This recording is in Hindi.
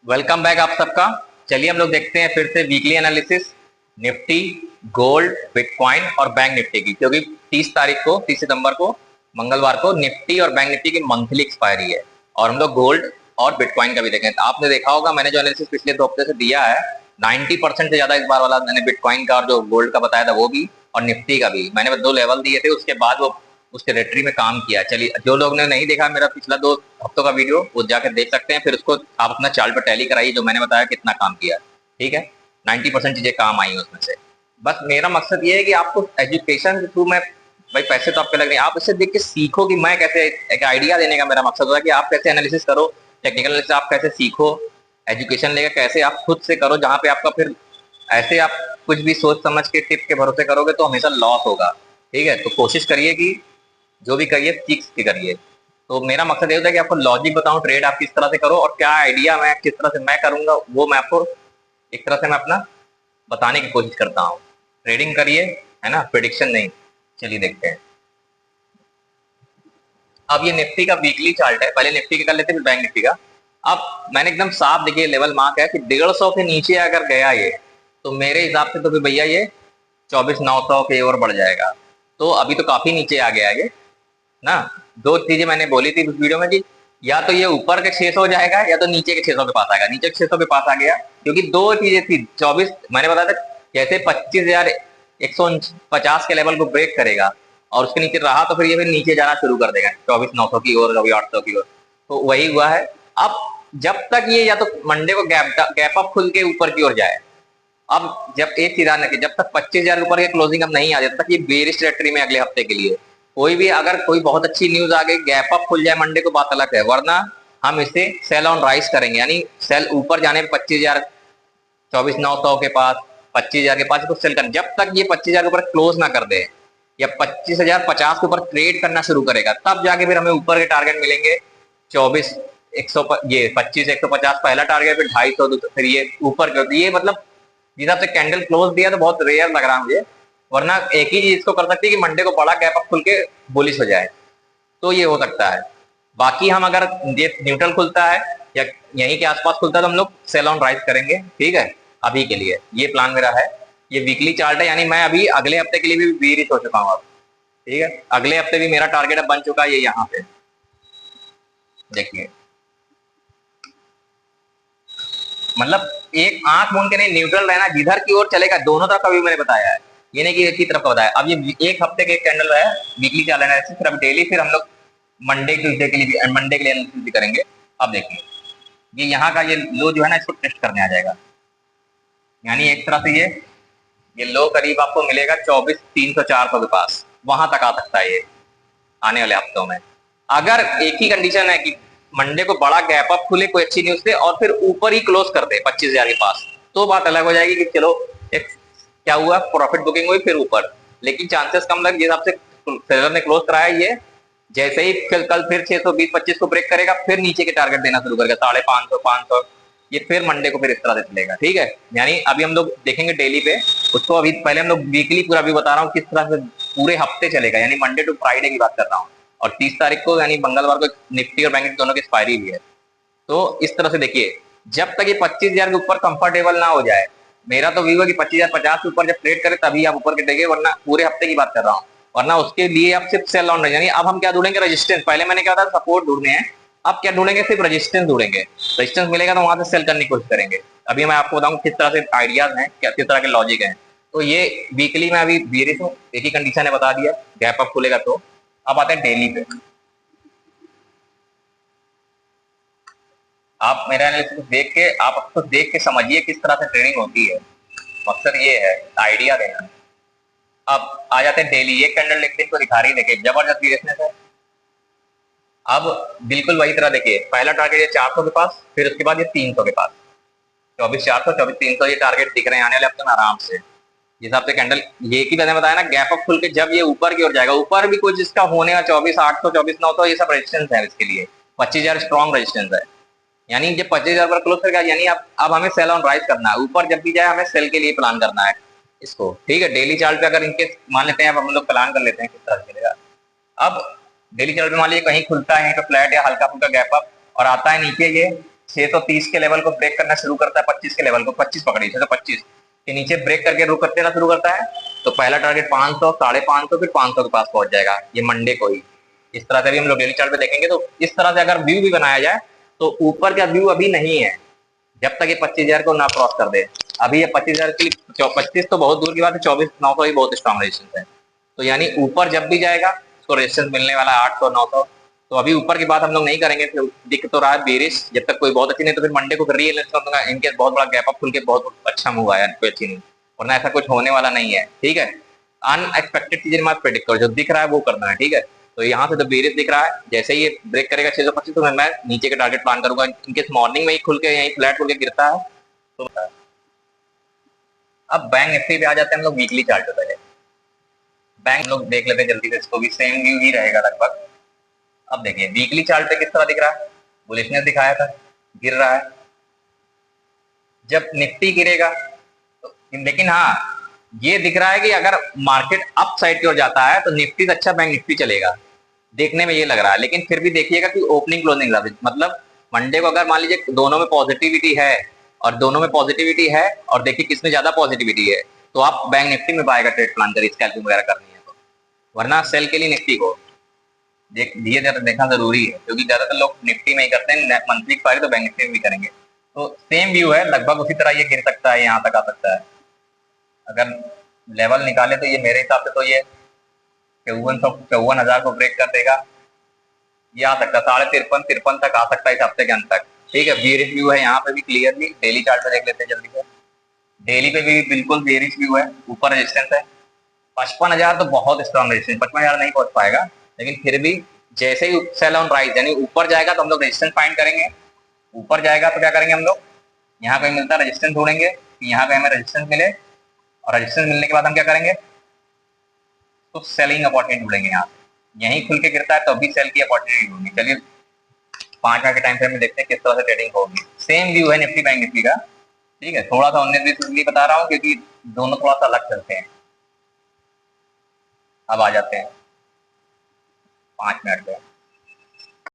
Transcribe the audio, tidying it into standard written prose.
वेलकम बैक आप सबका। चलिए हम लोग देखते हैं फिर से weekly analysis Nifty, gold, bitcoin और बैंक निफ्टी की, क्योंकि 30 सितंबर को मंगलवार को निफ्टी और बैंक निफ्टी की मंथली एक्सपायरी है। और हम लोग गोल्ड और बिटकॉइन का भी देखें। आपने देखा होगा मैंने जो एनालिसिस पिछले 2 हफ्ते से दिया है 90% से ज्यादा इस बार वाला मैंने बिटकॉइन का और जो गोल्ड का बताया था वो भी, और निफ्टी का भी। मैंने 2 लेवल दिए थे, उसके बाद वो उस टेरिटरी में काम किया। चलिए जो लोग ने नहीं देखा मेरा पिछला 2 हफ्तों का वीडियो, वो जाकर देख सकते हैं। फिर उसको आप अपना चार्ट पर टैली कराइए, जो मैंने बताया कितना काम किया। ठीक है, 90% चीजें काम आई उसमें से। बस मेरा मकसद ये है कि आपको एजुकेशन के थ्रू, मैं भाई पैसे तो आपके लग रहे हैं, आप इससे देख के सीखो कि मैं कैसे, एक आइडिया देने का मेरा मकसद होता है कि आप कैसे एनालिसिस करो, टेक्निकल एनालिसिस आप कैसे सीखो, एजुकेशन लेकर कैसे आप खुद से करो, जहां पे आपका फिर ऐसे आप कुछ भी सोच समझ के टिप के भरोसे करोगे तो हमेशा लॉस होगा। ठीक है, तो कोशिश करिए कि जो भी करिए सीख के करिए। तो मेरा मकसद ये होता है कि आपको लॉजिक बताऊं, ट्रेड आप किस तरह से करो और क्या आइडिया मैं किस तरह से मैं करूंगा, वो मैं आपको एक तरह से मैं अपना बताने की कोशिश करता हूँ। ट्रेडिंग करिए, है ना, प्रिडिक्शन नहीं। चलिए देखते हैं। अब ये निफ्टी का वीकली चार्ट है, पहले निफ्टी का कर लेते हैं फिर बैंक निफ्टी का। अब मैंने एकदम साफ देखिए लेवल मार्क है कि 150 के नीचे अगर गया ये, तो मेरे हिसाब से तो फिर भैया ये 24,900 के ओर बढ़ जाएगा। तो अभी तो काफी नीचे आ गया ये ना। 2 चीजें मैंने बोली थी उस वीडियो में कि या तो ये ऊपर के 600 हो जाएगा या तो नीचे के 600 के पास आएगा। नीचे के 600 के पास आ गया, क्योंकि 2 चीजें थी। 24 मैंने बताया था जैसे 25,150 के लेवल को ब्रेक करेगा और उसके नीचे रहा तो फिर ये फिर नीचे जाना शुरू कर देगा 24,900 की ओर, कभी 800 की ओर। तो वही हुआ है। अब जब तक ये या तो मंडे को गैप अप खुल के ऊपर की ओर जाए, अब जब एक चीज ध्यान रखिए, जब तक 25,000 ऊपर के क्लोजिंग अब नहीं आ जाए तब तक ये बेरिश टेरिटरी में अगले हफ्ते के लिए। कोई भी अगर कोई बहुत अच्छी न्यूज आ गई, गैप अप खुल जाए मंडे को, बात अलग है, वरना हम इसे सेल ऑन राइज करेंगे। यानी सेल ऊपर जाने में 25,000, 24,900 के पास, 25,000 के पास इसको सेल करना। जब तक ये 25,000 के ऊपर क्लोज ना कर दे या 25,050 के ऊपर ट्रेड करना शुरू करेगा, तब जाके फिर हमें ऊपर के टारगेट मिलेंगे। 24 100, ये 25,150 पहला टारगेट, फिर 250, फिर ये ऊपर के। ये मतलब जिस हिसाब से कैंडल क्लोज दिया तो बहुत रेयर लग रहा है मुझे। वरना एक ही चीज इसको कर सकती है कि मंडे को बड़ा गैप अप खुल के बुलिश हो जाए, तो ये हो सकता है। बाकी हम अगर ये न्यूट्रल खुलता है या यहीं के आसपास खुलता है तो हम लोग सेल ऑन राइज करेंगे। ठीक है, अभी के लिए ये प्लान मेरा है। ये वीकली चार्ट है, यानी मैं अभी अगले हफ्ते के लिए भी बीरिश हो चुका हूँ अब। ठीक है, अगले हफ्ते भी मेरा टारगेट अब बन चुका है ये यहाँ पे देखिए। मतलब एक आंख मूंद के नहीं, न्यूट्रल रहना, जिधर की ओर चलेगा दोनों तरफ का भी मैंने बताया है, ये नहीं कि एक ही तरफ का बताया। अब ये एक हफ्ते के एक कैंडल है वीकली चार्ट एनालिसिस, फिर अब डेली, फिर हम लोग मंडे ट्यूजडे के लिए भी, मंडे के लिए एनालिसिस भी करेंगे। अब देखिए ये यहाँ का ये लो जो है ना, इसको टेस्ट करने आ जाएगा। यानी एक तरह से ये लो करीब आपको मिलेगा 24,300-400 के पास, वहां तक आ सकता है ये आने वाले हफ्तों में। अगर एक ही कंडीशन है कि मंडे को बड़ा गैप अप खुले कोई अच्छी न्यूज से और फिर ऊपर ही क्लोज कर दे 25,000 के पास, तो बात अलग हो जाएगी कि चलो एक क्या हुआ, प्रॉफिट बुकिंग हुई फिर ऊपर। लेकिन चांसेस कम लग, जिस हिसाब से सेलर ने क्लोज कराया, ये जैसे ही कल फिर 620-25 को ब्रेक करेगा, फिर नीचे के टारगेट देना शुरू करेगा 550, 500। ये फिर मंडे को फिर इस तरह से चलेगा। ठीक है, यानी अभी हम लोग देखेंगे डेली पे उसको। अभी पहले हम लोग वीकली पूरा भी बता रहा हूँ किस तरह से पूरे हफ्ते चलेगा, यानी मंडे टू फ्राइडे की बात कर रहा हूँ। और 30 तारीख को यानी मंगलवार को निफ्टी और बैंक निफ्टी दोनों की एक्सपायरी भी है। तो इस तरह से देखिए, जब तक ये 25,000 के ऊपर कंफर्टेबल ना हो जाए, मेरा तो व्यू है कि 25,050 के ऊपर जब ट्रेड करे तभी आप ऊपर गिरेंगे, वरना पूरे हफ्ते की बात कर रहा हूँ। वरना उसके लिए आप सिर्फ सेल ऑन, यानी अब हम क्या ढूंढेंगे, रेजिस्टेंस। पहले मैंने कहा था सपोर्ट ढूंढने हैं, अब क्या ढूंढेंगे, सिर्फ रेजिस्टेंस ढूंढेंगे। रेजिस्टेंस मिलेगा तो वहां से सेल करने की कोशिश करेंगे। अभी मैं आपको बताऊं किस तरह से आइडियाज हैं, किस तरह के लॉजिक हैं। तो ये वीकली में अभी बेरिश हूँ, एक ही कंडीशन है बता दिया, गैप अप खुलेगा तो। अब आते हैं डेली पे। आप मेरा एनालिसिस देख के, आप उसको देख के समझिए किस तरह से ट्रेडिंग होती है। मकसद ये है आइडिया देना। अब आ जाते हैं डेली। ये कैंडल लिखते को दिखा रही है, देखिए जबरदस्त सीरियसनेस है। अब बिल्कुल वही तरह देखिए, पहला टारगेट ये 400 के पास, फिर उसके बाद ये 300 के पास, 24,400, 24,300 ये टारगेट दिख रहे हैं आने वाले हफ्ते में आराम से। जिस हिसाब से कैंडल ये की मैंने बताया ना, गैप अप खुल के जब ये ऊपर की ओर जाएगा, ऊपर भी कुछ इसका होने का 24,800, 24,900 ये सब रेजिस्टेंस है इसके लिए। 25,000 स्ट्रॉन्ग रेजिस्टेंस है। यानी जब 25,000 पर क्लोज करेगा, यानी अब हमें सेल ऑन राइज करना है। ऊपर जब भी जाए हमें सेल के लिए प्लान करना है इसको। ठीक है, डेली चार्ट पे अगर इनके मान लेते हैं, अब हम लोग प्लान कर लेते हैं किस तरह से चलेगा। अब डेली चार्ट पे मान लीजिए कहीं खुलता है तो फ्लैट या हल्का फुल्का गैप अप और आता है नीचे ये 630 के लेवल को ब्रेक करना शुरू करता है, 25 के लेवल को, 25 पकड़िए, 625 के नीचे ब्रेक करके रुक देना शुरू करता है, तो पहला टारगेट 500, 550, फिर 500 के पास पहुंच जाएगा, ये मंडे को ही। इस तरह से भी हम लोग डेली चार्ट पे देखेंगे। तो इस तरह से अगर व्यू भी बनाया जाए तो ऊपर का व्यू अभी नहीं है, जब तक ये 25,000 को ना क्रॉस कर दे। अभी ये 25,000 के लिए 25 तो बहुत दूर की बात है, 24,900 ही बहुत स्ट्रॉन्ग रेजिस्टेंस है। तो यानी ऊपर जब भी जाएगा उसको रेजिस्टेंस मिलने वाला है 800, 900। तो अभी ऊपर की बात हम लोग नहीं करेंगे, फिर दिख तो रहा है बेरिश, जब तक कोई बहुत अच्छी नहीं, तो फिर मंडे को फिर रीएनालाइज कर दूंगा, इनके बहुत बड़ा गैप अप खुल के बहुत अच्छा मूव आया, कोई अच्छी नहीं, वरना ऐसा कुछ होने वाला नहीं है। ठीक है, अनएक्सपेक्टेड चीजें मत प्रेडिक्ट करो, जो दिख रहा है वो करना है। ठीक है, तो यहाँ से तो बेरिश दिख रहा है, जैसे ही ये ब्रेक करेगा 625 तो मैं नीचे के टारगेट प्लान करूंगा। इनकेस मॉर्निंग में ही खुल के यहीं फ्लैट खुल के गिरता है तो। अब बैंक निफ्टी पे आ जाते हैं हम लोग वीकली चार्ट पे। पहले बैंक लोग देख लेते हैं जल्दी से, इसको भी सेम व्यू ही रहेगा लगभग। अब देखिए वीकली चार्ट पे किस तरह दिख रहा है, बुलिशनेस दिखाया था, गिर रहा है। जब निफ्टी गिरेगा तो, लेकिन हाँ ये दिख रहा है कि अगर मार्केट अप साइड की ओर जाता है तो निफ्टी से अच्छा बैंक निफ्टी चलेगा, देखने में ये लग रहा है। लेकिन फिर भी देखिएगा कि ओपनिंग क्लोजिंग मतलब मंडे को अगर मान लीजिए दोनों में पॉजिटिविटी है, और देखिए किसमें ज्यादा पॉजिटिविटी है, तो आप बैंक निफ्टी में बाय का ट्रेड प्लान करिए, स्कैल्पिंग वगैरह करनी है तो। वरना सेल के लिए निफ्टी को धीरे धीरे देखना जरूरी है, क्योंकि ज्यादातर लोग निफ्टी में ही करते हैं, मंथली एक्सपायरी तो बैंक निफ्टी में भी करेंगे। तो सेम व्यू है लगभग उसी तरह, ये गिर सकता है, यहाँ तक आ सकता है। अगर लेवल निकाले तो ये मेरे हिसाब से तो ये 54,000 को ब्रेक कर देगा, ये आ सकता है 53,553 तक आ सकता है इस हफ्ते के अंत तक। ठीक है, बेरिश व्यू है यहाँ पे भी क्लियरली, डेली चार्ट पे देख लेते हैं जल्दी से। डेली पे भी बिल्कुल बेरिश व्यू है, ऊपर रेजिस्टेंस है 55,000, तो बहुत स्ट्रॉन्ग रेजिस्टेंस, 55,000 नहीं पहुंच पाएगा, लेकिन फिर भी जैसे ही सेल ऑन राइज यानी ऊपर जाएगा तो हम लोग रेजिस्टेंस फाइंड करेंगे। ऊपर जाएगा तो क्या करेंगे हम लोग, यहाँ कहीं मिलता है रेजिस्टेंस ढूंढेंगे, यहाँ कहीं हमें रेजिस्टेंस मिले, और रेजिस्टेंस मिलने के बाद हम क्या करेंगे, तो सेलिंग अपॉर्चुनिटी ढूंढेंगे। यहाँ यहीं खुल के गिरता है तो अभी सेल की अपॉर्चुनिटी ढूंढनी। चलिए 5 मिनट के टाइम फ्रेम में देखते हैं किस तरह से ट्रेडिंग होगी। सेम व्यू है निफ्टी बैंक निफ्टी का। ठीक है, थोड़ा सा 19-20 इसलिए बता रहा हूँ क्योंकि दोनों थोड़ा सा अलग चलते हैं। अब आ जाते हैं 5 मिनट पे।